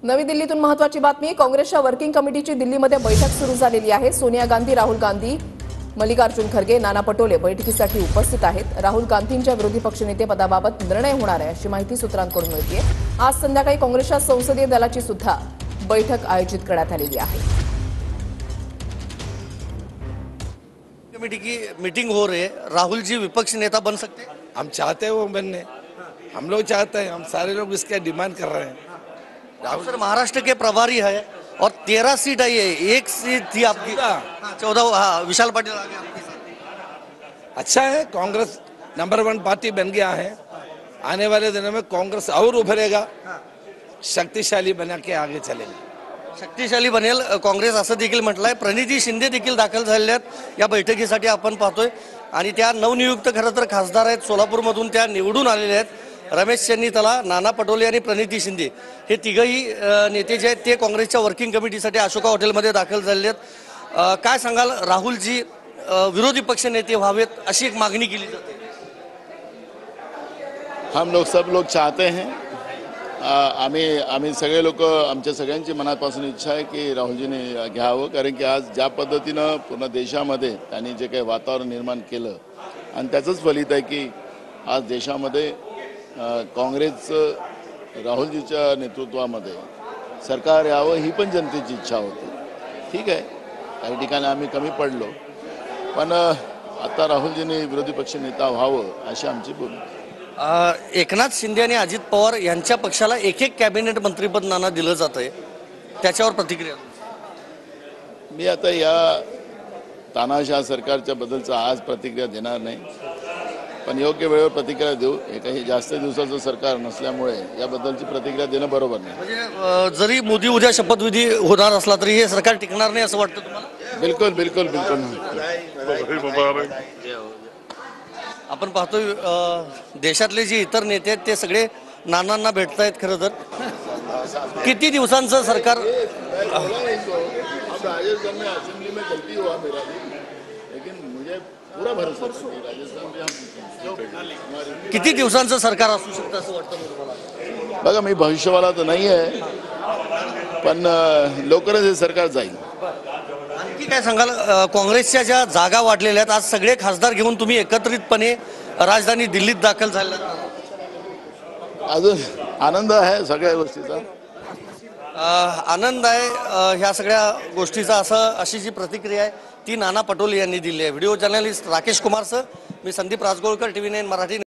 नवी दिल्लीतून महत्त्वाची बातमी। काँग्रेसच्या वर्किंग कमिटीची दिल्लीमध्ये बैठक सुरू झालेली आहे। सोनिया गांधी, राहुल गांधी, मल्लिकार्जुन खरगे, नाना पटोले बैठकीसाठी उपस्थित आहेत। राहुल गांधींच्या विरोधी पक्षनेते पदाबाबत निर्णय होणार आहे अशी माहिती सूत्रांकडून मिळते। आज संध्याकाळी काँग्रेसच्या संसदीय दलाची सुद्धा बैठक आयोजित करण्यात आलेली आहे। कमेटी की मीटिंग हो रही है, राहुल जी विपक्ष नेता बन सकते हैं? हम चाहते हैं वो बनने, हम लोग चाहते हैं, हम सारे लोग इसका डिमांड कर रहे हैं। राहुल सर महाराष्ट्र के प्रभारी है और 13 सीट आई है, एक सीट थी आपकी 14। हाँ, विशाल पाटिल आ गए आपके साथ। अच्छा है, कांग्रेस नंबर 1 पार्टी बन गया है। आने वाले दिनों में कांग्रेस और उभरेगा, शक्तिशाली बना के आगे चलेगा। शक्तिशाली बनेल काँग्रेस असं देखील म्हटलंय। प्रणिती शिंदे देखील दाखल झालेल्या आहेत या बैठकीसाठी आपण पाहतोय आणि त्या नवनियुक्त खरं तर खासदार आहेत, सोलापूरमधून त्या निवडून आलेल्या आहेत। रमेश चन्नीतला, नाना पटोले आणि प्रणिती शिंदे हे तिघही नेते जे आहेत ते काँग्रेसच्या वर्किंग कमिटीसाठी अशोका हॉटेलमध्ये दाखल झालेले आहेत। काय सांगाल, राहुलजी विरोधी पक्ष नेते व्हावेत अशी एक मागणी केली जाते। हम लोग सब लोग चाहते हैं, आम्ही सगळे लोक, आमच्या सगळ्यांची मनापासून इच्छा आहे की राहुलजीने घ्यावं, कारण की आज ज्या पद्धतीनं पूर्ण देशामध्ये त्यांनी जे काही वातावरण निर्माण केलं आणि त्याचंच फलित आहे की आज देशामध्ये काँग्रेसचं राहुलजीच्या नेतृत्वामध्ये सरकार यावं ही पण जनतेची इच्छा होती। ठीक आहे, काही ठिकाणी आम्ही कमी पडलो, पण आता राहुलजीने विरोधी पक्ष नेता व्हावं अशी आमची भूमिका। एकनाथ शिंदे आणि अजित पवार यांच्या पक्षाला एक कॅबिनेट मंत्रीपद नाना दिलं जातंय, त्याच्यावर प्रतिक्रिया? मी आता या तानाशाह सरकारच्या बद्दलचा आज प्रतिक्रिया देणार नाही, पण योग्य वेळेवर प्रतिक्रिया देऊ। हे काही जास्त दिवसाचं सरकार नसल्यामुळे याबद्दलची प्रतिक्रिया देणं बरोबर नाही। म्हणजे जरी मोदी उद्या शपथविधी होणार असला तरी हे सरकार टिकणार नाही असं वाटतं तुम्हाला? बिलकुल बिलकुल बिलकुल। आपण पाहतोय देशातले जे इतर नेते आहेत ते सगळे नानांना भेटतायत। खरं तर किती दिवसांचं सरकार, राजस्थान में असेंबली में गलती हुआ मेरा भी, लेकिन मुझे पूरा भरोसा है कि राजस्थान में हम किती दिवसांचं सरकार असू शकतं असं वाटतं तुम्हाला? बघा, मी भविष्यवाला तर नाही आहे, पण लवकरच हे सरकार जाईल। आणखी काय सांगाल, काँग्रेसच्या ज्या जागा वाढलेल्या आहेत, आज सगळे खासदार घेऊन तुम्ही एकत्रितपणे राजधानी दिल्लीत दाखल झालेला? अजून आनंद आहे सगळ्या गोष्टीचा, आनंद आहे ह्या सगळ्या गोष्टीचा, अशी जी प्रतिक्रिया आहे ती नाना पटोले यांनी दिली आहे। व्हिडिओ जर्नलिस्ट राकेश कुमारसह मी संदीप राजगोळकर, TV9 मराठी।